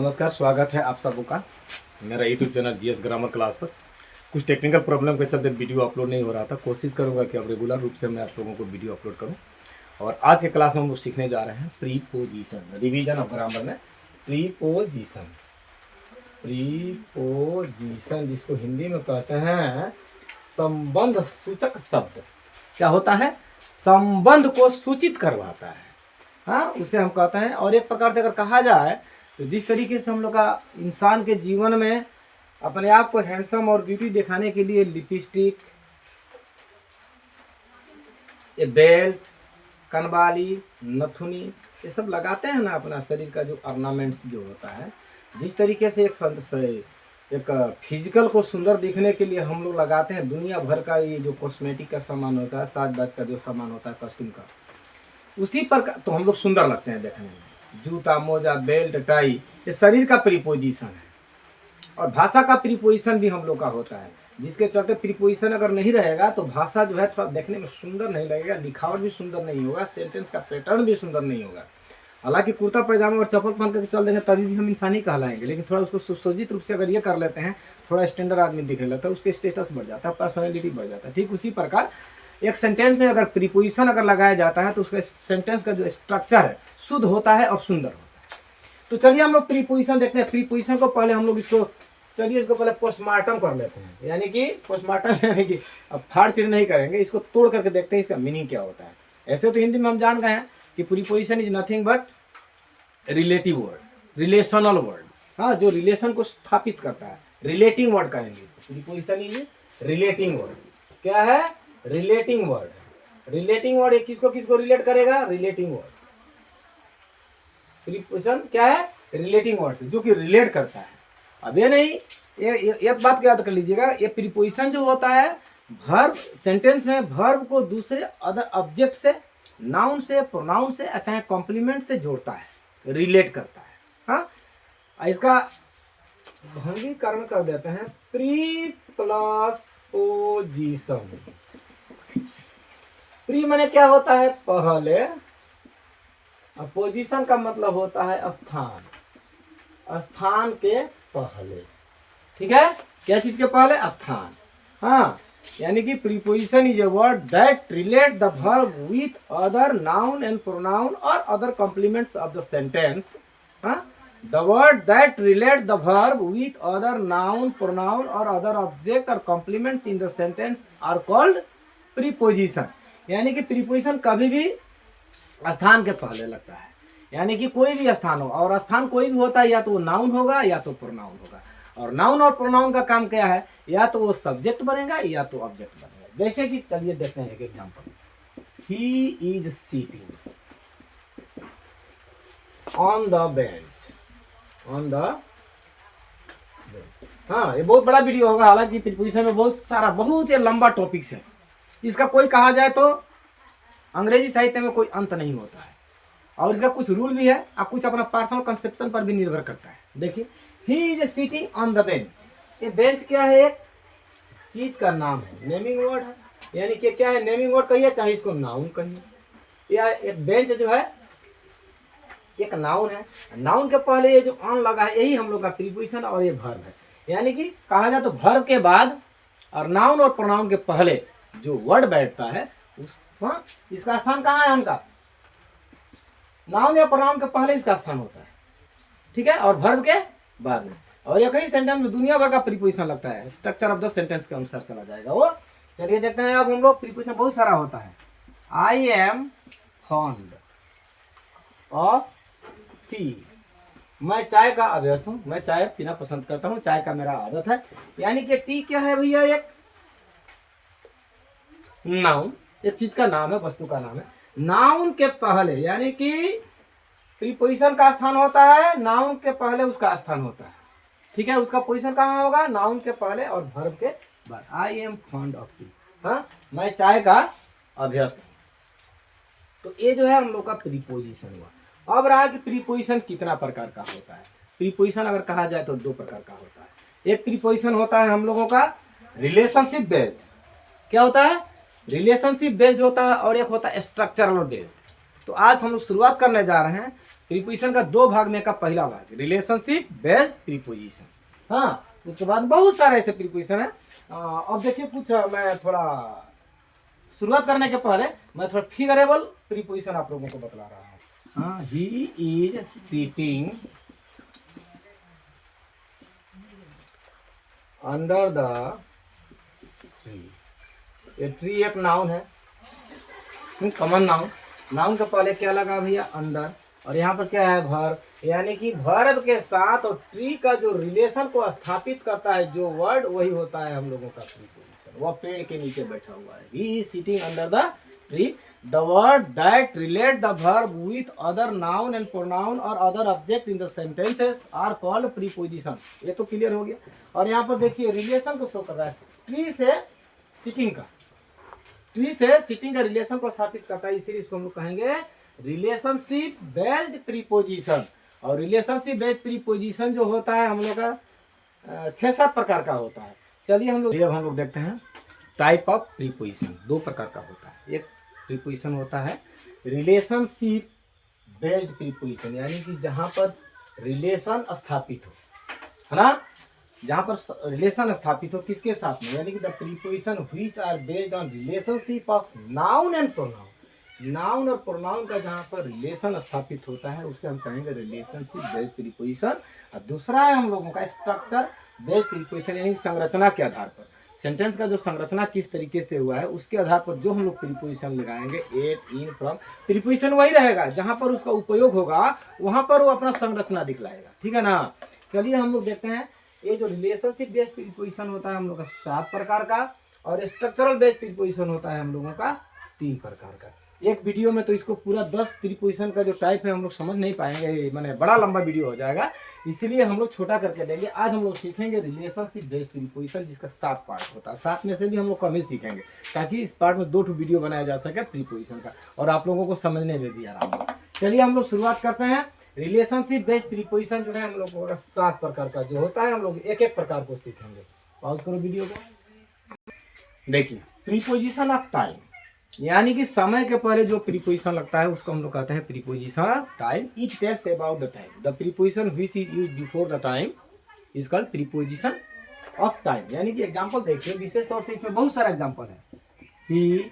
नमस्कार, स्वागत है आप सबों का मेरा YouTube channel GS grammar class पर। कुछ टेक्निकल प्रॉब्लम के चलते वीडियो अपलोड नहीं हो रहा था। कोशिश करूंगा कि अब रेगुलर रूप से मैं आप लोगों को वीडियो अपलोड करूं। और आज के क्लास में हम लोग सीखने जा रहे हैं प्रीपोजिशन, रिवीजन ऑफ ग्रामर में प्रीपोजिशन। प्रीपोजिशन जिसको हिंदी में कहते हैं संबंध सूचक शब्द। क्या होता है? संबंध को सूचित करवाता है। हाँ, उसे हम कहते हैं। और एक प्रकार से अगर कहा जाए तो जिस तरीके से हम लोग का इंसान के जीवन में अपने आप को हैंडसम और ब्यूटी दिखाने के लिए लिपस्टिक, ये बेल्ट, कनवाली, नथुनी, ये सब लगाते हैं ना अपना शरीर का जो ऑर्नामेंट्स जो होता है। जिस तरीके से एक फिजिकल को सुंदर दिखने के लिए हम लोग लगाते हैं, दुनिया भर का ये जो कॉस्मेटिक का सामान होता है, साज बाज का जो सामान होता है कॉस्ट्यूम का, उसी पर तो हम लोग सुंदर लगते हैं देखने में। जूता, मोजा, बेल्ट, टाई, ये शरीर का प्रीपोजिशन है। और भाषा का प्रीपोजिशन भी हम लोग का होता है, जिसके चलते प्रीपोजिशन अगर नहीं रहेगा तो भाषा जो है थोड़ा देखने में सुंदर नहीं लगेगा, लिखावट भी सुंदर नहीं होगा, सेंटेंस का पैटर्न भी सुंदर नहीं होगा। हालांकि कुर्ता पैजामा और चप्पल पहन करके चल देंगे तभी भी हम इंसान ही कहलाएंगे, लेकिन थोड़ा उसको सुसज्जित रूप से अगर ये कर लेते हैं, थोड़ा स्टैंडर्ड आदमी दिखने लगता है, उसके स्टेटस बढ़ जाता है, पर्सनैलिटी बढ़ जाता है। ठीक उसी प्रकार एक सेंटेंस में अगर प्रीपोजिशन अगर लगाया जाता है तो उसका सेंटेंस का जो स्ट्रक्चर है शुद्ध होता है और सुंदर होता है। तो चलिए हम लोग प्रीपोजिशन देखते हैं। प्रीपोजिशन को पहले हम लोग इसको पहले पोस्टमार्टम कर लेते हैं, यानी कि पोस्टमार्टम यानी कि अब फाड़ चिड़ नहीं करेंगे, इसको तोड़ करके देखते हैं इसका मीनिंग क्या होता है। ऐसे तो हिंदी में हम जान गए हैं कि preposition is nothing but relative word, relational word. हाँ, जो रिलेशन को स्थापित करता है, रिलेटिंग वर्ड कहेंगे। Preposition is relating word. क्या है? Relating word. रिलेटिंग वर्ड किसको किसको रिलेट करेगा? Relating words. प्रीपोजिशन क्या है? रिलेटिंग वर्ड, जो कि रिलेट करता है। अब ये नहीं, ये बात याद कर लीजिएगा, ये प्रीपोजिशन जो होता है वर्ब, सेंटेंस में वर्ब को दूसरे अदर ऑब्जेक्ट से, नाउन से, प्रोनाउन से, चाहे कॉम्प्लीमेंट से जोड़ता है, रिलेट करता है। हाँ, इसका भंगीकरण कर देते हैं। Pre plus position. प्री माने क्या होता है? पहले। पोजीशन का मतलब होता है स्थान, स्थान के पहले। ठीक है? क्या चीज के पहले? स्थान। हाँ, यानी कि preposition is a word that relate the verb with other noun and pronoun और other complements of the sentence. हाँ, the word that relate the verb with other noun, pronoun और अदर ऑब्जेक्ट और complements in the sentence are called preposition. यानी कि preposition कभी भी स्थान के पहले लगता है, यानी कि कोई भी स्थान हो, और स्थान कोई भी होता है, या तो वो नाउन होगा या तो प्रोनाउन होगा। और नाउन और प्रोनाउन का काम क्या है? या तो वो सब्जेक्ट बनेगा या तो ऑब्जेक्ट बनेगा। जैसे कि चलिए देखते हैं एक example. He is seating on the bench, on the bench. हाँ, ये बहुत बड़ा वीडियो होगा, हालांकि प्रीपोजिशन में बहुत ही लंबा टॉपिक्स है। इसका कोई कहा जाए तो अंग्रेजी साहित्य में कोई अंत नहीं होता है, और इसका कुछ रूल भी है, और कुछ अपना पर्सनल कंसेप्शन पर भी निर्भर करता है। देखिए, ही is sitting on the bench. ये बेंच क्या है? एक चीज का नाम है, नेमिंग वर्ड है। यानी कि क्या है? नेमिंग वर्ड कहिए, चाहे इसको नाउन कहिए। या एक बेंच जो है एक नाउन है। नाउन के पहले ये जो ऑन लगा है, यही हम लोग का प्रीपोजिशन और ये वर्ब है। यानी कि कहा जाए तो वर्ब के बाद और नाउन और प्रोनाउन के पहले जो वर्ड बैठता है हाँ, इसका स्थान कहाँ है? उनका नाउन या प्रोनाउन के पहले इसका स्थान होता है। ठीक है? और वर्ब के बाद में। और एक ही सेंटेंस में दुनिया भर का प्रीपोजिशन लगता है, स्ट्रक्चर ऑफ द सेंटेंस के अनुसार चला जाएगा वो। चलिए देखते हैं। अब हम लोग प्रीपोजिशन बहुत सारा होता है। I am fond of T. मैं चाय का अभ्यस्त हूँ, मैं चाय पीना पसंद करता हूँ, चाय का मेरा आदत है। यानी कि टी क्या है भैया? एक नाउन, एक चीज का नाम है, वस्तु का नाम है। नाउन के पहले, यानी कि प्रीपोजिशन का स्थान होता है, नाउन के पहले उसका स्थान होता है। ठीक है? उसका पोजीशन कहाँ होगा? नाउन के पहले और वर्ब के बाद। I am fond of T. हाँ, मैं चाय का अभ्यस्त हूँ। तो ये जो है हम लोग का प्रीपोजिशन हुआ। अब रहा कि प्रीपोजिशन कितना प्रकार का होता है। प्रीपोजिशन अगर कहा जाए तो दो प्रकार का होता है। एक प्रीपोजिशन होता है हम लोगों का रिलेशनशिप बेस्ड। क्या होता है? रिलेशनशिप बेस्ड होता है। और एक होता है स्ट्रक्चरल बेस्ड। तो आज हम लोग शुरुआत करने जा रहे हैं प्रीपोजिशन का दो भाग में का पहला भाग रिलेशनशिप बेस्ड प्रीपोजिशन। हाँ, उसके बाद बहुत सारे ऐसे प्रीपोजिशन है। अब देखिए कुछ मैं थोड़ा शुरुआत करने के पहले मैं थोड़ा फिगरेबल प्रीपोजिशन आप लोगों को बतला रहा हूँ। हाँ, he is sitting under the tree. ये ट्री एक नाउन है, कॉमन नाउन। नाउन के पहले क्या लगा भैया? अंडर। और यहाँ पर क्या है? वर्ब। यानी कि वर्ब के साथ और ट्री का जो रिलेशन को स्थापित करता है जो वर्ड, वही होता है हम लोगों का प्रीपोजिशन। वह पेड़ के नीचे बैठा हुआ है। He is sitting under the tree. The word that relate the verb with other noun and pronoun और other object in the sentences are called preposition. ये तो क्लियर हो गया। और यहाँ पर देखिए रिलेशन को शो कर रहा है, ट्री से सिटिंग का। ट्री से सिटिंग का रिलेशन को स्थापित करता है, इसीलिए इसको हम लोग कहेंगे रिलेशनशिप बेस्ड प्रीपोजिशन। और रिलेशनशिप बेस्ड प्रीपोजिशन जो होता है हम लोग का 6-7 प्रकार का होता है। चलिए हम लोग देखते हैं टाइप ऑफ प्रीपोजिशन। 2 प्रकार का होता है। एक प्रीपोजिशन होता है रिलेशनशिप बेस्ड प्रीपोजिशन, यानी कि जहां पर रिलेशन स्थापित हो, है ना, जहां पर रिलेशन स्थापित हो किसके साथ में, यानी कि the preposition which are based on relationship of noun and pronoun. Noun और प्रोनाउन का जहां पर रिलेशन स्थापित होता है उसे हम कहेंगे रिलेशनशिप बेस्ड प्रीपोजिशन। और दूसरा है हम लोगों का स्ट्रक्चर बेस्ड प्रीपोजिशन, यानी संरचना के आधार पर, सेंटेंस का जो संरचना किस तरीके से हुआ है उसके आधार पर जो हम लोग प्रीपोजिशन लगाएंगे, एट, इन, फ्रॉम। प्रीपोजिशन वही रहेगा, जहां पर उसका उपयोग होगा वहां पर वो अपना संरचना दिखलाएगा। ठीक है ना। चलिए हम लोग देखते हैं ये जो रिलेशनशिप बेस्ड प्रीपोजिशन होता है हम लोग का 7 प्रकार का, और स्ट्रक्चरल बेस्ड प्रीपोजिशन होता है हम लोगों का 3 प्रकार का। एक वीडियो में तो इसको पूरा 10 प्रीपोजिशन का जो टाइप है हम लोग समझ नहीं पाएंगे, मैंने बड़ा लंबा वीडियो हो जाएगा, इसीलिए हम लोग छोटा करके देंगे। आज हम लोग सीखेंगे रिलेशनशिप बेस्ड प्रीपोजिशन, जिसका 7 पार्ट होता है। 7 में से भी हम लोग कम ही सीखेंगे, ताकि इस पार्ट में 2 वीडियो बनाया जा सके प्रीपोजिशन का, और आप लोगों को समझने में भी आराम हो। चलिए हम लोग शुरुआत करते हैं। रिलेशनशिप बेस्ड प्रीपोजिशन जो है हम लोग को 7 प्रकार का जो होता है, हम लोग एक एक प्रकार को सीखेंगे। पॉज करो वीडियो को। देखिए, प्रीपोजिशन ऑफ टाइम, यानी कि समय के पहले जो प्रीपोजिशन लगता है उसको हम लोग कहते हैं preposition of time. It tells about the time. The preposition which is used before the time is called preposition of time. यानी कि एग्जांपल देखिए, विशेष तौर से इसमें बहुत सारा एग्जांपल है। ही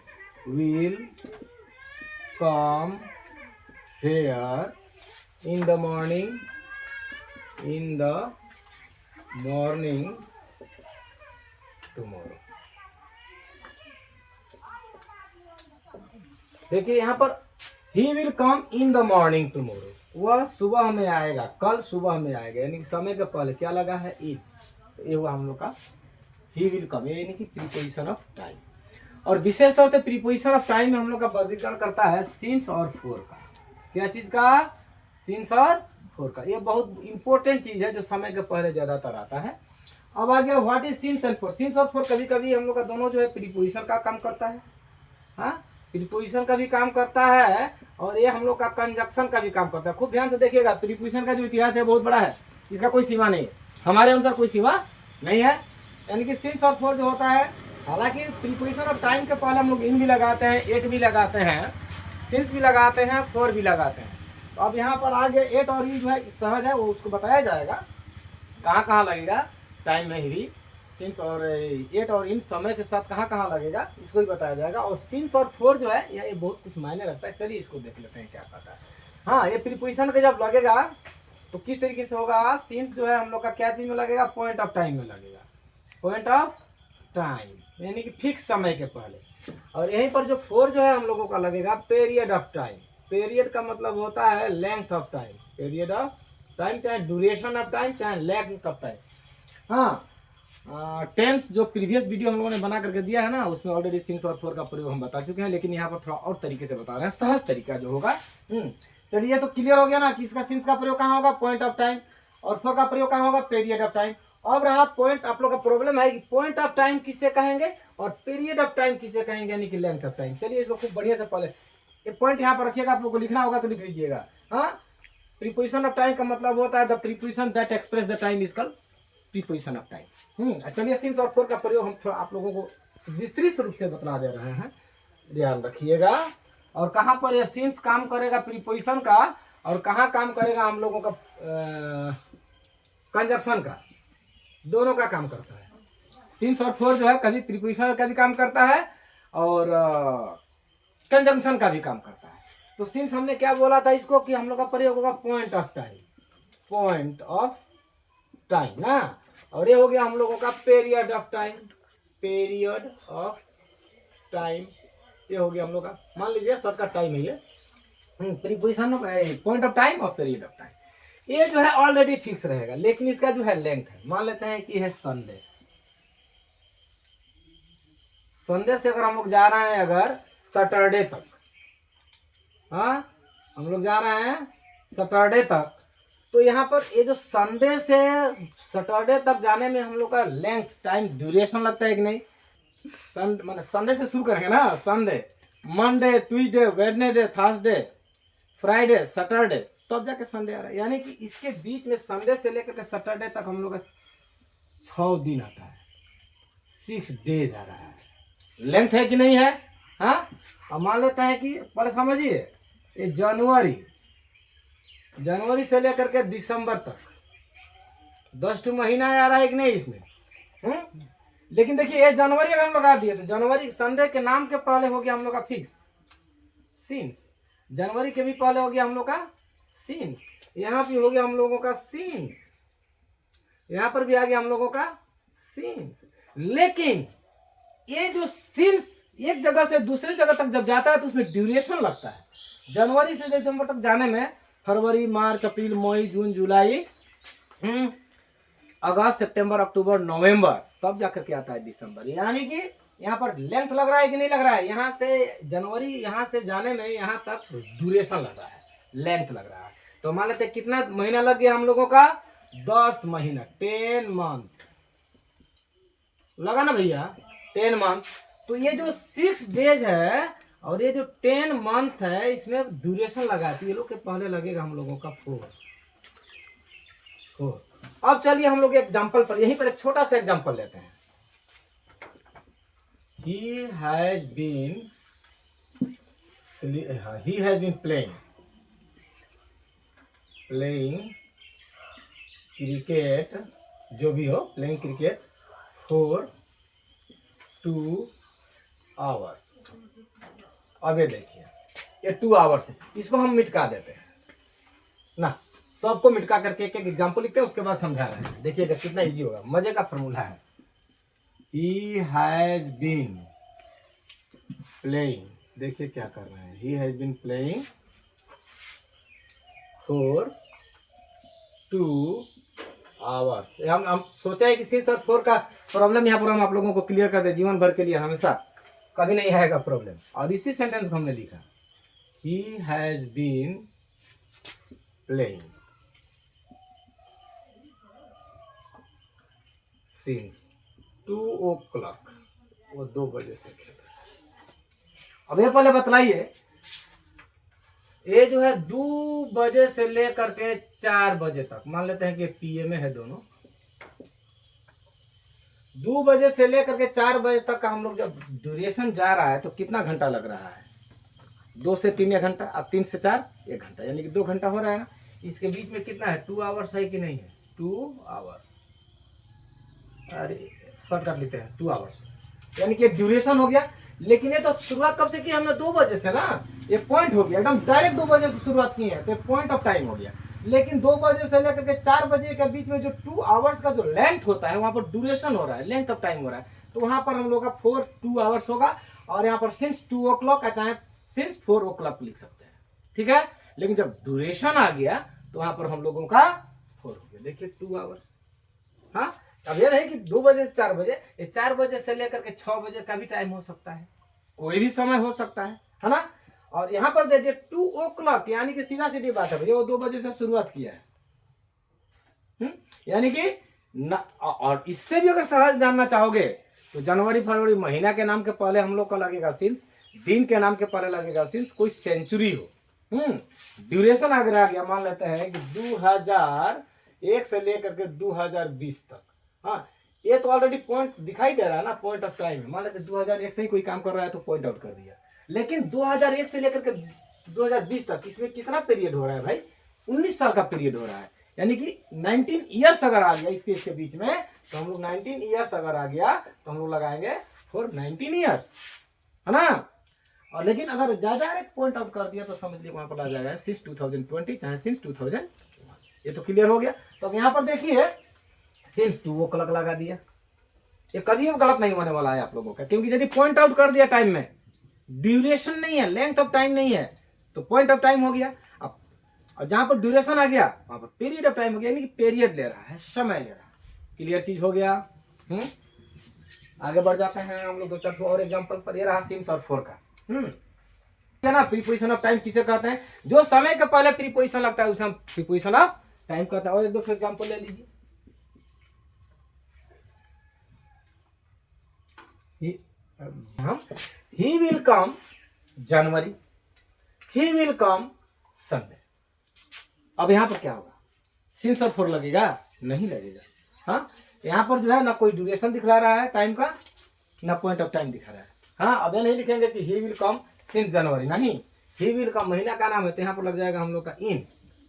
will come here in the morning tomorrow। देखिए यहाँ पर he will come in the morning tomorrow, वह सुबह में आएगा, कल सुबह में आएगा, यानी कि समय के पहले क्या लगा है? it। ये हुआ हम लोग का he will come, यानी कि प्रीपोजिशन ऑफ टाइम। और विशेष तौर से प्रीपोजिशन ऑफ टाइम में हम लोग का वर्गीकरण करता है सिंस और फॉर का। क्या चीज का? सिंस और फॉर का। ये बहुत इंपॉर्टेंट चीज है जो समय के पहले ज्यादातर आता है। अब आ गया what is since and for. Since और फॉर कभी कभी हम लोग का दोनों जो है प्रीपोजिशन का काम करता है। हाँ, प्रीपोजिशन का भी काम करता है, और ये हम लोग का कंजक्शन का भी काम करता है। खूब ध्यान से देखिएगा, प्रीपोजिशन का जो इतिहास है बहुत बड़ा है, इसका कोई सीमा नहीं है, हमारे अनुसार कोई सीमा नहीं है। यानी कि सिंस और फॉर जो होता है, हालांकि प्रीपोजिशन ऑफ टाइम के पहले हम लोग इन भी लगाते हैं, एट भी लगाते हैं, सिंस भी लगाते हैं, फॉर भी लगाते हैं। तो अब यहाँ पर आगे एट और इन जो है सहज है, वो उसको बताया जाएगा कहाँ कहाँ लगेगा टाइम में ही। सिंस और एट और इन समय के साथ कहाँ कहाँ लगेगा इसको भी बताया जाएगा। और सिंस और फोर जो है ये बहुत कुछ मायने रखता है। चलिए इसको देख लेते हैं क्या पता है। हाँ, ये प्रीपोजिशन का जब लगेगा तो किस तरीके से होगा? सिंस जो है हम लोग का क्या चीज में लगेगा? पॉइंट ऑफ टाइम में लगेगा। पॉइंट ऑफ टाइम यानी कि फिक्स समय के पहले। और यहीं पर जो फोर जो है हम लोगों का लगेगा पीरियड ऑफ टाइम। पीरियड का मतलब होता है length of time. Period of time चाहे ड्यूरेशन ऑफ टाइम चाहे लेंथ ऑफ टाइम। हाँ, टेंस जो प्रीवियस वीडियो हम लोगों ने बना करके दिया है ना, उसमें ऑलरेडी सिंस और फोर का प्रयोग हम बता चुके हैं, लेकिन यहाँ पर थोड़ा और तरीके से बता रहे हैं, सहज तरीका जो होगा। चलिए, तो क्लियर हो गया ना कि इसका सिंस का प्रयोग कहाँ होगा? Point of time. और फोर का प्रयोग कहाँ होगा? Period of time. अब रहा पॉइंट, आप लोग का प्रॉब्लम है कि पॉइंट ऑफ टाइम किसे कहेंगे और पीरियड ऑफ टाइम किसे कहेंगे, यानी कि लेंथ ऑफ टाइम। चलिए इसको खूब बढ़िया से पहले ये पॉइंट यहाँ पर रखिएगा, आप लोग को लिखना होगा तो लिख लीजिएगा। हाँ, प्रीपोजिशन ऑफ टाइम का मतलब होता है the preposition that express the time is called preposition of time. चलिए, सिंस और फोर का प्रयोग हम थोड़ा आप लोगों को विस्तृत रूप से बता दे रहे हैं, ध्यान रखिएगा। और कहाँ पर यह सिंस काम करेगा प्रीपोजिशन का, और कहाँ काम करेगा हम लोगों का, कंजक्शन का, दोनों का काम करता है। सिंस और फोर जो है कभी प्रीपोजिशन का भी काम करता है और कंजंक्शन का भी काम करता है। तो सिंस हमने क्या बोला था इसको कि हम लोग का प्रयोग होगा point of time, point of time ना, और ये हो गया हम लोगों का period of time, period of time, ये हो गया हम लोग का, मान लीजिए सर का टाइम है ये, प्रीपोजिशन पॉइंट ऑफ टाइम और पीरियड ऑफ टाइम। ये जो है ऑलरेडी फिक्स रहेगा, लेकिन इसका जो है लेंथ है, मान लेते हैं कि है संडे, संडे से अगर हम लोग जा रहे हैं अगर सैटरडे तक, हाँ हम लोग जा रहे हैं सैटरडे तक, तो यहाँ पर ये जो संडे से सैटरडे तक जाने में हम लोग का लेंथ टाइम ड्यूरेशन लगता है कि नहीं। मतलब संडे से शुरू करेंगे ना, Sunday, Monday, Tuesday, Wednesday, Thursday, Friday, Saturday, तब जाके संडे आ रहा है। यानी कि इसके बीच में संडे से लेकर के सैटरडे तक हम लोग का 6 दिन आता है, 6 डेज आ रहा है। लेंथ है कि नहीं है, हाँ। अब मान लेते हैं कि पहले समझिए, ये जनवरी से लेकर के दिसंबर तक 10 महीना आ रहा है कि नहीं इसमें, लेकिन देखिए ये जनवरी अगर हम लगा दिए तो जनवरी संडे के नाम के पहले हो गया हम लोग का फिक्स सिंस, जनवरी के भी पहले हो गया हम लोग का सिंस, यहाँ भी हो गया हम लोगों का सिंस, यहाँ पर भी आ गया हम लोगों का सिंस। लेकिन ये जो सिंस एक जगह से दूसरी जगह तक जब जाता है तो उसमें ड्यूरेशन लगता है। जनवरी से दिसंबर तक जाने में फरवरी, मार्च, अप्रैल, मई, जून, जुलाई, अगस्त, सितंबर, अक्टूबर, नवंबर, तब जाकर के आता है दिसंबर। यानी कि यहाँ पर लेंथ लग रहा है कि नहीं लग रहा है, यहाँ से जनवरी यहाँ से जाने में यहाँ तक ड्यूरेशन लग रहा है, लेंथ लग रहा है। तो मान लेते हैं कितना महीना लग गया हम लोगों का, 10 महीना, 10 मंथ लगा ना भैया, 10 मंथ। तो ये जो 6 डेज है और ये जो 10 मंथ है, इसमें ड्यूरेशन लगाती है, ये लोग के पहले लगेगा हम लोगों का 4। अब चलिए हम लोग एग्जाम्पल पर, यहीं पर एक छोटा सा एग्जाम्पल लेते हैं। he has been playing cricket, जो भी हो, प्लेइंग क्रिकेट for 2 hours। अब ये देखिए ये 2 आवर्स है, इसको हम मिटका देते हैं ना, सबको मिटका करके एक एक एग्जाम्पल लिखते हैं, उसके बाद समझा रहे हैं। देखिएगा कितना इजी होगा, मजे का फॉर्मूला है। He has been playing, देखिए क्या कर रहे हैं, He has been playing for 2 hours। हम सोचा है कि सिंस और 4 का प्रॉब्लम यहाँ पर हम आप लोगों को क्लियर कर दे, जीवन भर के लिए, हमेशा कभी नहीं आएगा प्रॉब्लम। और इसी सेंटेंस को हमने लिखा, He has been playing since 2 o'clock, वो 2 बजे से खेल रहा है। अब ये पहले बतलाइए, ये जो है 2 बजे से लेकर के 4 बजे तक, मान लेते हैं कि पीएम में है दोनों, 2 बजे से लेकर के 4 बजे तक का हम लोग जब ड्यूरेशन जा रहा है तो कितना घंटा लग रहा है, 2 से 3 1 घंटा, अब 3 से 4 1 घंटा, यानी कि 2 घंटा हो रहा है ना। इसके बीच में कितना है, 2 आवर्स है कि नहीं है, 2 आवर्स, अरे शॉर्ट कर लेते हैं, 2 आवर्स, यानी कि ड्यूरेशन हो गया। लेकिन ये तो शुरुआत कब से की हमने, 2 बजे से ना, ये पॉइंट हो गया, एकदम डायरेक्ट 2 बजे से शुरुआत की है तो पॉइंट ऑफ टाइम हो गया। लेकिन 2 बजे से लेकर के 4 बजे के बीच में जो 2 आवर्स का जो लेंथ होता है, वहां पर ड्यूरेशन हो रहा है, लेंथ ऑफ टाइम हो रहा है, तो वहां पर हम लोग का 2 आवर्स होगा। और यहाँ पर सिंस 2 o'clock का चाहे सिंस 4 o'clock लिख सकते हैं, ठीक है। लेकिन जब ड्यूरेशन आ गया तो वहां पर हम लोगों का 4 हो गया, देखिए 2 आवर्स। हाँ, अब ये नहीं कि 2 बजे से 4 बजे, ये 4 बजे से लेकर के 6 बजे का भी टाइम हो सकता है, कोई भी समय हो सकता है ना। और यहाँ पर देखिए 2 o'clock, यानी कि सीधा सीधी बात है भैया, वो 2 बजे से शुरुआत किया है, यानी कि और इससे भी अगर सहज जानना चाहोगे तो जनवरी फरवरी महीना के नाम के पहले हम लोग का लगेगा सिंस, दिन के नाम के पहले लगेगा सिंस, कोई सेंचुरी हो, ड्यूरेशन अगर आ गया, मान लेते हैं कि 2001 से लेकर के 2020 तक, हाँ, ये तो ऑलरेडी पॉइंट दिखाई दे रहा है ना, पॉइंट ऑफ टाइम है। मान लेते 2001 से ही कोई काम कर रहा है तो पॉइंट आउट कर दिया। लेकिन 2001 से लेकर के 2020 तक इसमें कितना पीरियड हो रहा है भाई, 19 साल का पीरियड हो रहा है, यानी कि 19 ईयर्स अगर आ गया इसके बीच में, तो हम लोग 19 ईयर्स अगर आ गया तो हम लोग लगाएंगे फॉर 19 ईयर्स, है ना। और लेकिन अगर डायरेक्ट पॉइंट आउट कर दिया तो समझ लीजिए वहां पर आ जाएगा सिंस 2020 चाहे सिंस 2000। ये तो क्लियर हो गया। तो अब यहाँ पर देखिए सिंस 2 o'clock लगा दिया, ये कभी भी गलत नहीं होने वाला है आप लोगों का, क्योंकि यदि पॉइंट आउट कर दिया टाइम में, ड्यूरेशन नहीं है, लेंथ ऑफ टाइम नहीं है, तो पॉइंट ऑफ टाइम हो गया। अब और जहां पर ड्यूरेशन आ गया वहां पर पीरियड ऑफ टाइम हो गया, यानी कि पीरियड ले रहा है, समय ले रहा है। क्लियर चीज हो गया। आगे बढ़ जाते हैं हम लोग 2-4 और एग्जांपल पर। ये रहा सिंस और फॉर का। है ना, प्रीपोजिशन ऑफ टाइम किसे कहते हैं? जो समय के पहले प्रीपोजिशन लगता है उसे हम प्रीपोजिशन ऑफ टाइम कहते हैं। और एक दो एग्जांपल ले लीजिए। ही will come January, he will come Sunday. अब यहां पर क्या होगा? सिंस और फॉर लगेगा? नहीं लगेगा। हाँ, यहाँ पर जो है ना कोई ड्यूरेशन दिखला रहा है टाइम का, ना पॉइंट ऑफ टाइम दिखा रहा है। हाँ, अब ये नहीं लिखेंगे कि ही विल कम सिंस जनवरी, नहीं, ही विल कम महीना का नाम है तो यहाँ पर लग जाएगा हम लोग का इन।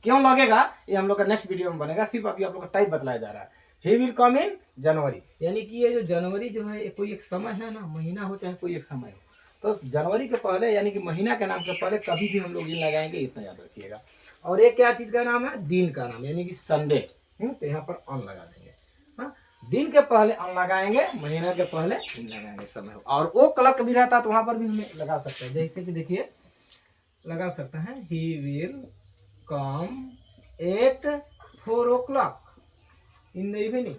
क्यों लगेगा ये हम लोग का नेक्स्ट वीडियो में बनेगा, सिर्फ अभी आप लोग का टाइप बतलाया जा रहा है। ही विल कम इन जनवरी, यानी कि ये जो जनवरी जो है कोई एक समय है ना, महीना हो चाहे कोई एक समय हो, तो जनवरी के पहले यानी कि महीना के नाम के पहले कभी भी हम लोग इन लगाएंगे, इतना याद रखिएगा। और एक क्या चीज का नाम है? दिन का नाम, यानी कि संडे। तो यहाँ पर ऑन लगा देंगे। हाँ, दिन के पहले ऑन लगाएंगे, महीना के पहले इन लगाएंगे समय हो। और वो क्लॉक भी रहता तो वहां पर भी हमें लगा सकते हैं, जैसे कि देखिए लगा सकते हैं he will come at 4 o'clock in the evening.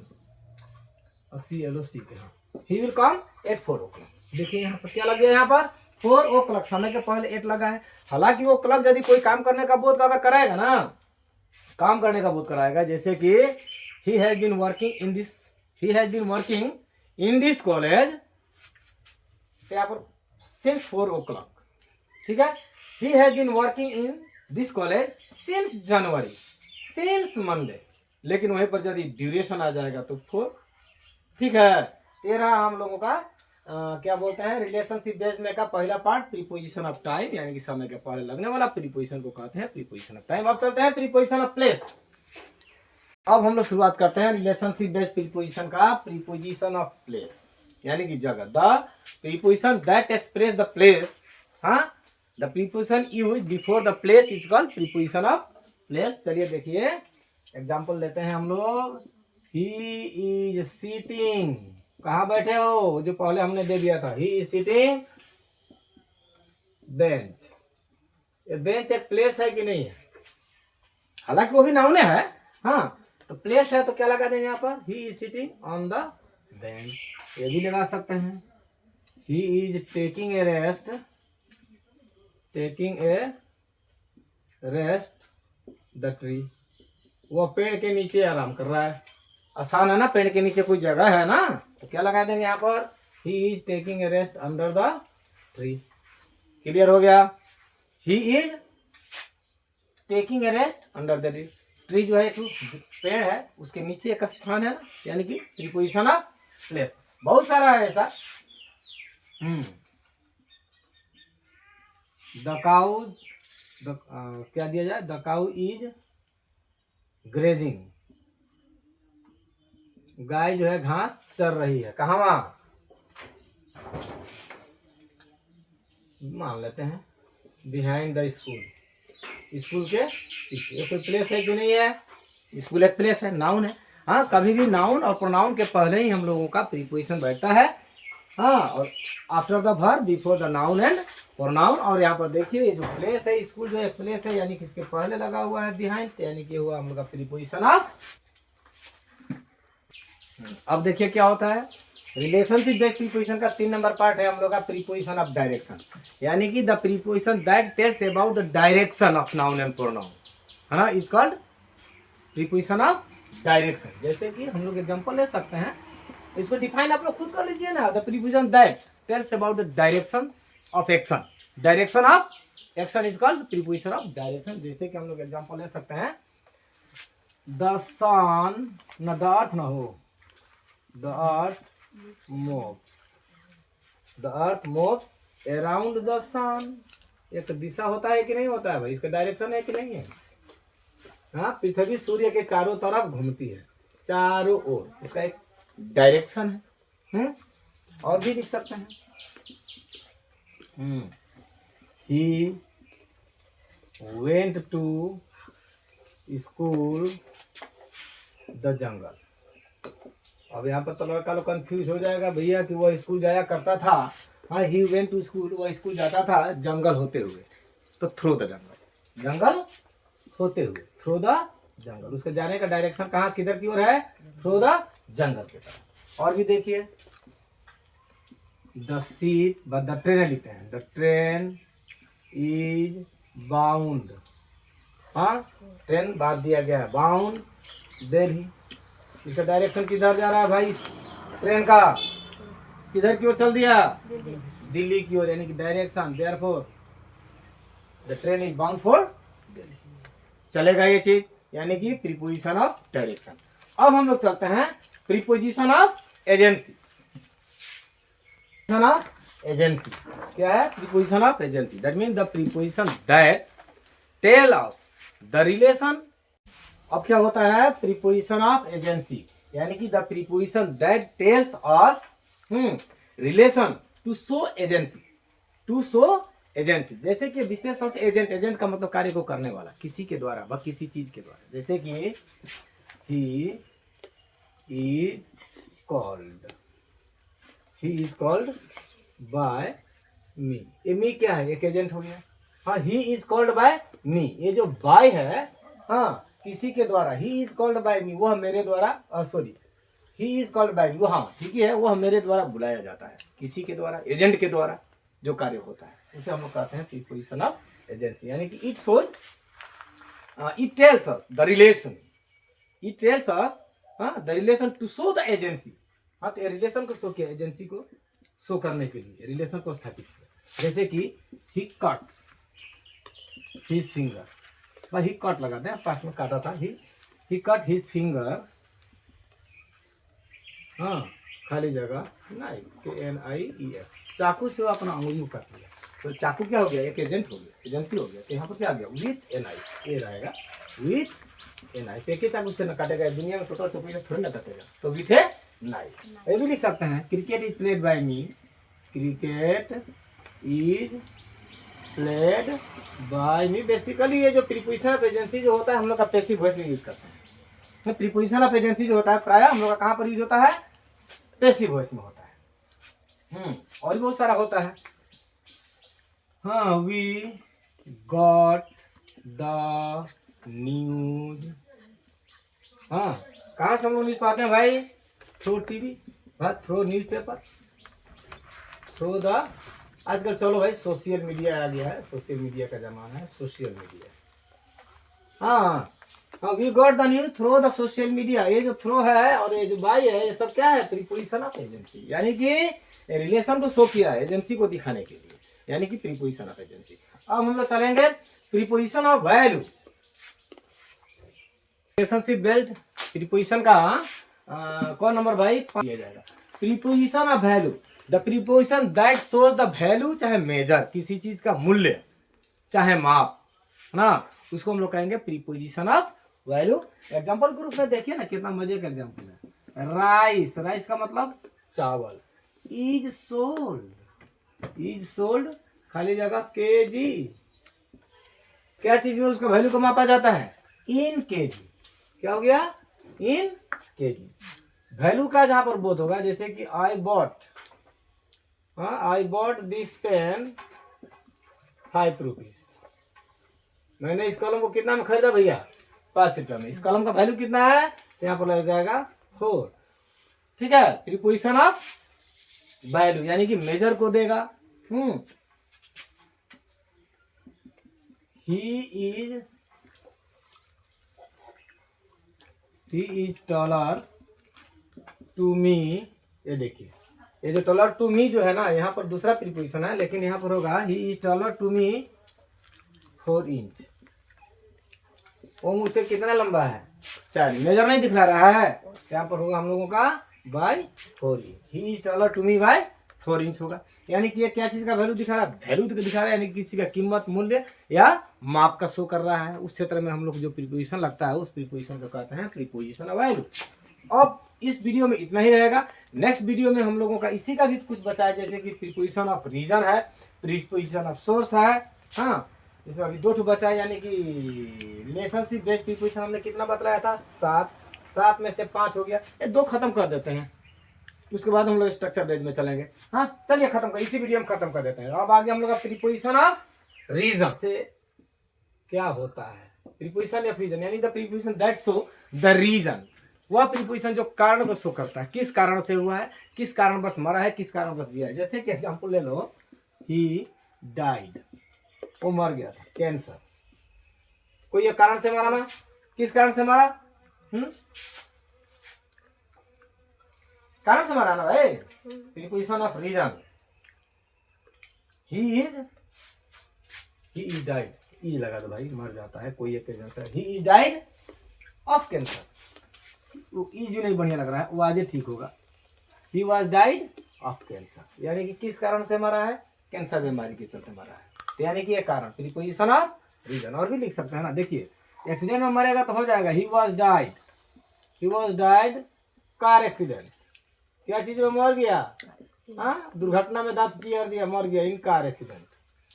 He will come at 4 o'clock। देखिए यहाँ पर क्या लग गया, यहाँ पर 4 o'clock, समय के पहले 8 लगा है। हालांकि वो क्लॉक यदि कोई काम करने का बोध अगर कराएगा ना, काम करने का बोध कराएगा, जैसे कि he has been working in this college, यहाँ पर since 4 o'clock, ठीक है। he has been working in this college since January, since Monday, लेकिन वहीं पर यदि ड्यूरेशन आ जाएगा तो 4, ठीक है। तेरा हम लोगों का क्या बोलते हैं, रिलेशनशिप बेस्ड में का पहला पार्ट प्रीपोजिशन ऑफ टाइम, यानी कि समय के पहले लगने वाला प्रीपोजिशन को कहते हैं प्रीपोजिशन ऑफ टाइम। अब चलते हैं प्रीपोजिशन ऑफ प्लेस। अब हम लोग शुरुआत करते हैं रिलेशनशिप बेस्ड प्रीपोजिशन का, प्रीपोजिशन ऑफ प्लेस, यानी कि जगह। The preposition that express the place, हाँ, the preposition used before the place is called preposition of place. चलिए देखिए एग्जांपल लेते हैं हम लोग। ही इज सीटिंग, कहाँ बैठे हो, जो पहले हमने दे दिया था, ही इज सीटिंग बेंच। ये बेंच एक प्लेस है कि नहीं है? हालांकि वो भी नाउन है, हाँ, तो प्लेस है तो क्या लगा देंगे यहाँ पर, ही is sitting on the bench. ये भी लगा सकते हैं, he is taking a rest, the tree, वो पेड़ के नीचे आराम कर रहा है। स्थान है ना, पेड़ के नीचे कोई जगह है ना, तो क्या लगा देंगे यहाँ पर, he is taking a rest under the tree. Clear हो गया? He is taking a rest under the tree. Tree जो है एक पेड़ है, उसके नीचे एक स्थान है, यानी कि प्रीपोजिशन ऑफ प्लेस। बहुत सारा है ऐसा। द काउज, क्या दिया जाए, द काउ इज ग्रेजिंग, गाय जो है घास चर रही है। कहाँ? मान लेते हैं बिहाइंड द स्कूल, स्कूल के पीछे। ये कोई प्लेस है कि नहीं है? स्कूल एक प्लेस है, नाउन है। हाँ, कभी भी नाउन और प्रोनाउन के पहले ही हम लोगों का प्रीपोजिशन बैठता है, हाँ, और after the verb before the noun and pronoun. और यहाँ पर देखिए ये जो प्लेस है, स्कूल जो एक प्लेस है, यानी कि इसके पहले लगा हुआ है बिहाइंड, यानी कि हुआ हम लोग का प्रीपोजिशन ऑफ। अब देखिए क्या होता है, रिलेशनशिप बेस्ड प्रीपोजिशन का 3 नंबर पार्ट है हम लोग का प्रीपोजिशन ऑफ डायरेक्शन, यानी कि the preposition that tells about the direction of noun and pronoun, है ना, is called preposition of direction. जैसे कि हम लोग एग्जांपल ले सकते हैं, इसको डिफाइन आप लोग खुद कर लीजिए ना। The preposition that tells about the direction of action, direction of action is called preposition of direction. जैसे कि हम लोग एग्जांपल ले सकते हैं, द सन, न द अर्थ न हो, the earth moves around the sun। एक दिशा होता है कि नहीं होता है भाई, इसका डायरेक्शन है कि नहीं है? हाँ, पृथ्वी सूर्य के चारों तरफ घूमती है, चारों ओर, उसका एक डायरेक्शन है। और भी लिख सकते हैं। He went to school the jungle. अब यहाँ पर तो लड़का लोग कंफ्यूज हो जाएगा भैया कि वह स्कूल जाया करता था। हाँ, ही वेंट टू स्कूल, वह स्कूल जाता था जंगल होते हुए, तो थ्रू द जंगल, जंगल होते हुए, थ्रू द जंगल। उसके जाने का डायरेक्शन कहाँ, किधर की ओर है, थ्रू द जंगल की तरफ। और भी देखिए, द सीट, द ट्रेन लिखते हैं, द ट्रेन इज बाउंड। हाँ, ट्रेन बात दिया गया है, बाउंड दिल्ली। इसका डायरेक्शन किधर जा रहा है भाई, ट्रेन का किधर की ओर चल दिया, दिल्ली की ओर, यानी कि direction, therefore the train is bound for Delhi. चलेगा ये चीज, यानी कि प्रीपोजिशन ऑफ डायरेक्शन। अब हम लोग चलते हैं preposition of agency. Of agency क्या है, preposition of agency, that mean the preposition that tell us the relation. अब क्या होता है, प्रीपोजिशन ऑफ एजेंसी, यानी कि the preposition that tells us relation to show agency, to show agency. जैसे कि विशेष अर्थ एजेंट, एजेंट का मतलब कार्य को करने वाला, किसी के द्वारा व किसी चीज के द्वारा। जैसे कि he is called, he is called by me. ये मी क्या है, एक एजेंट हो गया। हाँ, he is called by me, ये जो बाय है, हाँ, किसी के द्वारा, he is called by me, वह मेरे द्वारा, sorry, he is called by me, वो, हाँ ठीक है, वह मेरे द्वारा बुलाया जाता है, किसी के द्वारा, एजेंट के द्वारा जो कार्य होता है, उसे हम लोग कहते हैं प्रीपोजिशन ऑफ एजेंसी। यानी कि it shows, it tells us the relation, it tells us the relation to show the agency. हाँ, तो रिलेशन को शो किया, एजेंसी को शो करने के लिए, रिलेशन को स्थापित किया। जैसे कि ही कट्स हिज फिंगर, ही कट लगाते हैं, पास में काटा था, ही कट हिज फिंगर, हाँ खाली जगह नाइफ, KNIEF, चाकू से वो अपना अंगुली काट लिया, तो चाकू क्या हो गया, एक एजेंट हो गया, एजेंसी हो गया। तो यहाँ पर क्या आ गया, विथ ए नाइफ, ये रहेगा विथ ए नाइफ। एक ही चाकू से न काटेगा, दुनिया में टोटल चौकी से थोड़ी ना काटेगा, तो विथ ए नाइफ। ये भी लिख सकते हैं, cricket is played by me, cricket is played by me. Basically ये जो प्रीपोजिशन ऑफ एजेंसी जो होता है, हम लोग का पैसिव वॉइस में यूज करते हैं। प्रीपोजिशन ऑफ एजेंसी जो होता है प्राय हम लोग का कहाँ पर यूज होता है, पैसिव वॉइस में होता है। और भी बहुत सारा होता है। हाँ, वी गॉट द न्यूज। हाँ, कहाँ से हम लोग न्यूज पाते हैं भाई, through TV, through news paper, through the, आजकल चलो भाई सोशल मीडिया आ गया है, सोशल मीडिया का जमाना है, सोशल मीडिया। हाँ, we got the news through the social media. ये जो थ्रो है और ये जो बाय है, ये सब क्या है, प्रीपोजिशन ऑफ एजेंसी, यानी कि रिलेशन को शो किया है एजेंसी को दिखाने के लिए, यानी कि प्रीपोजिशन ऑफ एजेंसी। अब हम लोग चलेंगे preposition of value. Relationship based preposition का कौन नंबर भाई दिया जाएगा, preposition of value, the preposition that shows the value, चाहे मेजर, किसी चीज का मूल्य, चाहे माप, है ना, उसको हम लोग कहेंगे प्रीपोजिशन ऑफ वैल्यू। एग्जांपल के रूप में देखिए ना, कितना मजे का एग्जांपल है। राइस, राइस का मतलब चावल, इज सोल्ड, खाली जगह केजी, क्या चीज में उसका वैल्यू को मापा जाता है, इन केजी। क्या हो गया, इन केजी। वैल्यू का जहां पर बोध होगा, जैसे कि I bought this pen 5 rupees, मैंने इस कलम को कितना में खरीदा भैया, 5 रुपया में। इस कलम का वैल्यू कितना है, तो यहाँ पर लग जाएगा 4। ठीक है, प्रीपोजिशन ऑफ वैल्यू, यानी कि मेजर को देगा। He is taller to me. ये देखिए, ये जो टॉलर टू मी जो है ना, यहाँ पर दूसरा प्रीपोजिशन है, लेकिन यहाँ पर होगा he is taller to me 4 inch. वो मुझसे कितना लंबा है, 4 इंच। मेजर नहीं दिखला रहा है, यहाँ पर होगा हम लोगों का by 4 inch. He is taller to me by 4 inch होगा। यानी कि ये क्या चीज का वैल्यू दिखा रहा है, वैल्यू दिखा रहा है, यानी कि किसी का कीमत, मूल्य या माप का शो कर रहा है। उस क्षेत्र में हम लोग जो प्रीपोजिशन लगता है उस प्रीपोजिशन को कहते हैं प्रीपोजिशन ऑफ वैल्यू। अब इस वीडियो में इतना ही रहेगा। नेक्स्ट वीडियो में हम लोगों का इसी का भी कुछ बचा है, जैसे कि प्रीपोजिशन ऑफ रीजन है, प्रीपोजिशन ऑफ सोर्स है। हाँ, इसमें अभी 2 बचा है, यानी कि रिलेशनशिप बेस्ड प्रीपोजिशन हमने कितना बतलाया था, 7। 7 में से 5 हो गया, ये 2 खत्म कर देते हैं, उसके बाद हम लोग स्ट्रक्चर बेस्ड में चलेंगे। हाँ चलिए खत्म कर, इसी वीडियो में खत्म कर देते हैं। अब आगे हम लोग प्रीपोजिशन ऑफ रीजन से क्या होता है, प्रीपोजिशन ऑफ रीजन यानी the preposition that show the reason, वह प्रीपोजिशन जो कारण को शो करता है, किस कारण से हुआ है, किस कारण बस मरा है, किस कारण बस दिया है। जैसे कि एग्जांपल ले लो, ही डाइड, वो मर गया था, कैंसर, कोई एक कारण से मरा ना, किस कारण से मरा, कारण से मरा ना भाई, preposition of reason. He is died, ई लगा दो भाई, मर जाता है कोई एक cancer, he is died of cancer, वो ई जो नहीं बढ़िया लग रहा है, वो आज ठीक होगा। He was died of cancer, यानी कि किस कारण से मरा है, कैंसर बीमारी के चलते मरा है, तो यानी कि ये कारण प्रीपोजिशन ऑफ रीजन। और भी लिख सकते हैं ना, देखिए एक्सीडेंट में मरेगा तो हो जाएगा he was died car accident, क्या चीज में मर गया, हाँ दुर्घटना में दांत चियर दिया, मर गया इन कार एक्सीडेंट।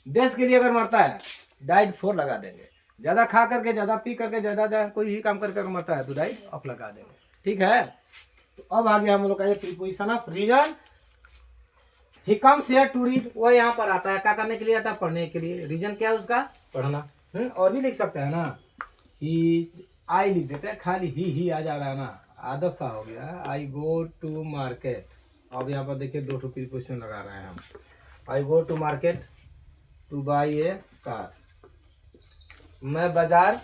देश के लिए अगर मरता है डाइड 4 लगा देंगे, ज्यादा खा करके, ज्यादा पी करके, ज्यादा कोई ही काम करके मरता है तो डाइड ऑफ लगा देंगे, ठीक है। तो अब आगे हम लोग का preposition of reason. He comes here to read, वो यहाँ पर आता है, क्या करने के लिए आता है, पढ़ने के लिए। रीजन क्या है उसका, पढ़ना। और भी लिख सकते हैं ना, ही, आई लिख देते हैं, खाली ही आ जा रहा है ना, आदत सा हो गया। आई गो टू मार्केट, अब यहाँ पर देखिए 2 प्रीपोजिशन लगा रहे हैं हम। I go to market to buy a car, मैं बाजार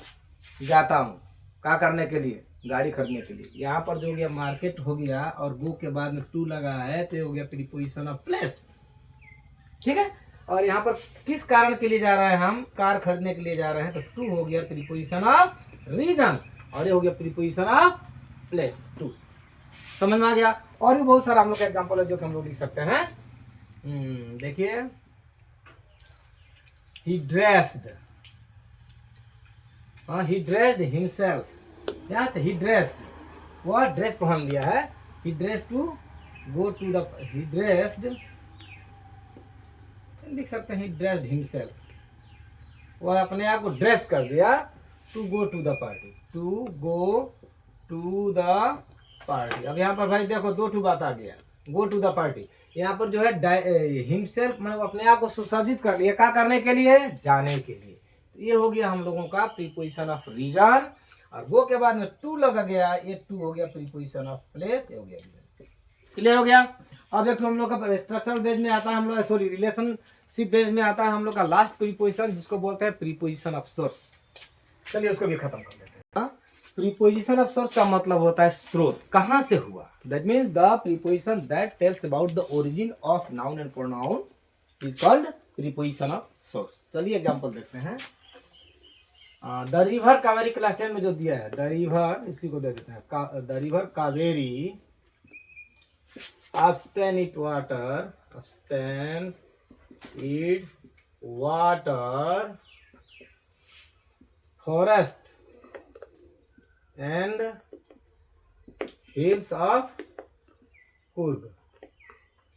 जाता हूँ, क्या करने के लिए, गाड़ी खरीदने के लिए। यहाँ पर जो हो गया मार्केट हो गया, और गो के बाद में टू लगा है, तो हो गया प्रीपोजिशन ऑफ प्लेस, ठीक है। और यहाँ पर किस कारण के लिए जा रहे हैं हम, कार खरीदने के लिए जा रहे हैं, तो टू हो गया प्रीपोजिशन ऑफ रीजन, और ये हो गया प्रीपोजिशन ऑफ प्लेस, टू। समझ में आ गया। और भी बहुत सारा हम लोग का एग्जाम्पल है जो कि हम लोग लिख सकते हैं। देखिए, he dressed, हाँ he dressed himself, क्या से he dressed, वह ड्रेस पहन लिया है, he dressed to go to the, he dressed, लिख सकते हैं he dressed himself, वह अपने आप को ड्रेस कर दिया, to go to the party, to go to the party। अब यहाँ पर भाई देखो 2 बात आ गया, go to the party, यहाँ पर जो है हिमसेल्फ, मतलब अपने आप को सुसज्जित कर लिया, क्या करने के लिए, जाने के लिए। तो ये हो गया हम लोगों का प्रीपोजिशन ऑफ रीजन। और वो के बाद में टू लगा गया, ये टू हो गया प्रीपोजिशन ऑफ प्लेस, ये हो गया। क्लियर हो गया। अब देखो हम लोग का स्ट्रक्चरल बेस में आता है, हम लोग सॉरी रिलेशनशिप बेस में आता है हम लोग का लास्ट प्रीपोजिशन, जिसको बोलते हैं प्रीपोजिशन ऑफ सोर्स। चलिए उसको भी खत्म कर देते हैं। प्रीपोजिशन ऑफ सोर्स का मतलब होता है स्रोत, कहाँ से हुआ। That means the preposition that tells about the origin of noun and pronoun is called preposition of source. चलिए एग्जांपल देखते हैं। द रिवर कावेरी, क्लास 10 में जो दिया है, द रिवर, इसी को दे देते हैं, the river Kaveri abstain its water forest and hills of Coorg.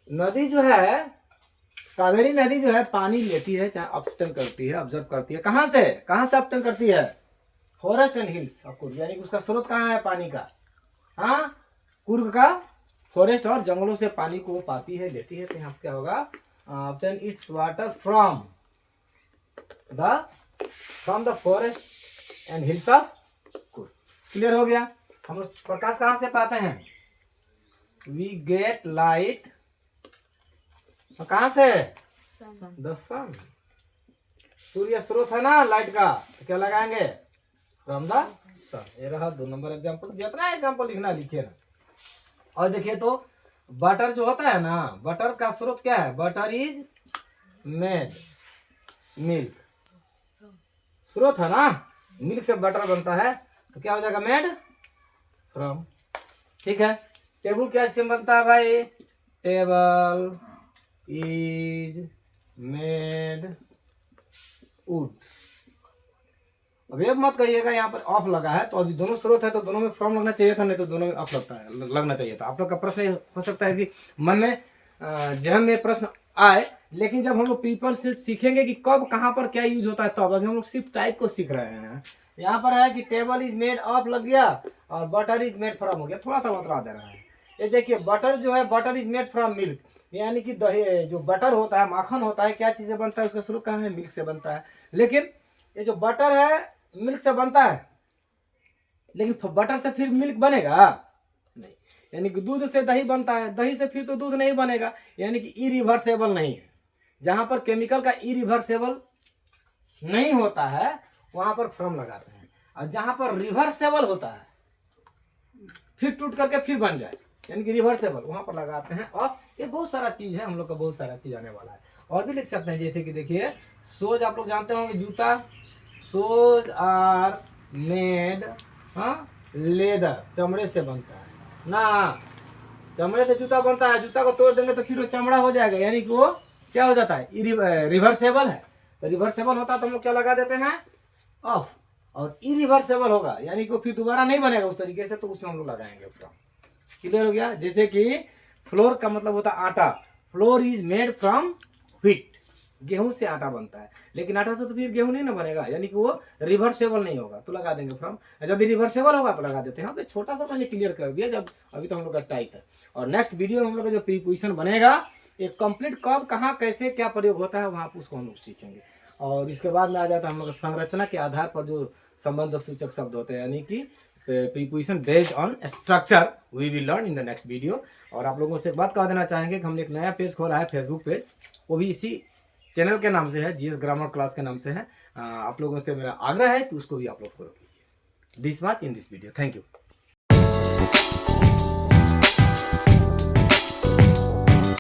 नदी जो है, कावेरी नदी जो है पानी लेती है, चाहे अपस्टेन करती है, ऑब्जर्व करती है, कहाँ से अपस्टेन करती है, forest and hills of Coorg, यानी कि उसका स्रोत कहाँ है पानी का, हाँ कुर्ग का फॉरेस्ट और जंगलों से पानी को पाती है, लेती है। तो यहाँ क्या होगा, obtain its water from the forest and hills of Coorg. Clear हो गया। हम लोग प्रकाश कहाँ से पाते हैं, we get light, कहाँ से, द सन, सूर्य स्रोत है ना लाइट का, तो क्या लगाएंगे, फ्रॉम द सन। ये रहा 2 नंबर एग्जाम्पल, जितना एग्जाम्पल लिखना लिखिए ना। और देखिए तो बटर जो होता है ना, बटर का स्रोत क्या है, बटर इज मेड, मिल्क स्रोत है ना, मिल्क से बटर बनता है, तो क्या हो जाएगा, मेड फ्रॉम। ठीक है। टेबल क्या से बनता है भाई, टेबल इज मेड वुड। अब ये मत कहिएगा यहाँ पर ऑफ लगा है, तो अभी दोनों स्रोत है तो दोनों में फ्रॉम लगना चाहिए था, नहीं तो दोनों में ऑफ लगना चाहिए था। आप लोग का प्रश्न ये हो सकता है कि मन में जहन में प्रश्न आए, लेकिन जब हम लोग प्रीपर से सीखेंगे कि कब कहाँ पर क्या यूज होता है, तब अभी हम लोग सिर्फ टाइप को सीख रहे हैं। यहाँ पर है कि टेबल इज मेड ऑफ लग गया और बटर इज मेड फ्रॉम हो गया, थोड़ा सा बतला दे रहा है। ये देखिए बटर जो है, butter is made from milk, यानी कि दही जो बटर होता है, माखन होता है, क्या चीज़ से बनता है, उसका स्रोत कहाँ है, मिल्क से बनता है। लेकिन ये जो बटर है मिल्क से बनता है, लेकिन बटर से फिर मिल्क बनेगा नहीं, यानी कि दूध से दही बनता है, दही से फिर तो दूध नहीं बनेगा, यानी कि इरिवर्सेबल नहीं है। जहां पर केमिकल का इरिवर्सेबल नहीं होता है वहां पर फ्रॉम लगाते हैं, और जहां पर रिवर्सेबल होता है फिर टूट करके फिर बन जाए, यानी कि रिवर्सेबल, वहां पर लगाते हैं। और ये बहुत सारा चीज है, हम लोग का बहुत सारा चीज आने वाला है। और भी लिख सकते हैं, जैसे कि देखिए सोज, आप लोग जानते होंगे जूता, सोज आर मेड लेदर, चमड़े से बनता है ना, चमड़े से जूता बनता है, जूता को तोड़ देंगे तो फिर वो चमड़ा हो जाएगा, यानी कि वो क्या हो जाता है, रिवर्सेबल है। तो रिवर्सेबल होता है तो हम लोग क्या लगा देते हैं, ऑफ। और इरिवर्सेबल होगा यानी कि फिर दोबारा नहीं बनेगा उस तरीके से, तो उसमें हम लोग लगाएंगे फ्रॉम। क्लियर हो गया। जैसे कि फ्लोर का मतलब होता है आटा, floor is made from wheat, गेहूं से आटा बनता है, लेकिन आटा से तो फिर गेहूं नहीं ना बनेगा, यानी कि वो रिवर्सेबल नहीं होगा, तो लगा देंगे फ्रॉम। जब रिवर्सेबल होगा तो लगा देते हैं। तो छोटा सा मैंने क्लियर कर दिया, जब अभी तो हम लोग का टाइप है। और नेक्स्ट वीडियो में हम लोग का जो प्रीपोजिशन बनेगा, एक कंप्लीट कब कहाँ कैसे क्या प्रयोग होता है वहाँ उसको हम लोग सीखेंगे। और इसके बाद में आ जाता है हम लोग संरचना के आधार पर जो संबंध सूचक शब्द होते हैं, यानी कि preposition based on structure, we will learn in the next video. और आप लोगों से एक बात कह देना चाहेंगे कि हमने एक नया पेज खोला है, फेसबुक पेज, वो भी इसी चैनल के नाम से है, जीएस ग्रामर क्लास के नाम से है। आप लोगों से मेरा आग्रह है कि उसको भी आप लोग फॉलो कीजिए। This much in this video, thank you.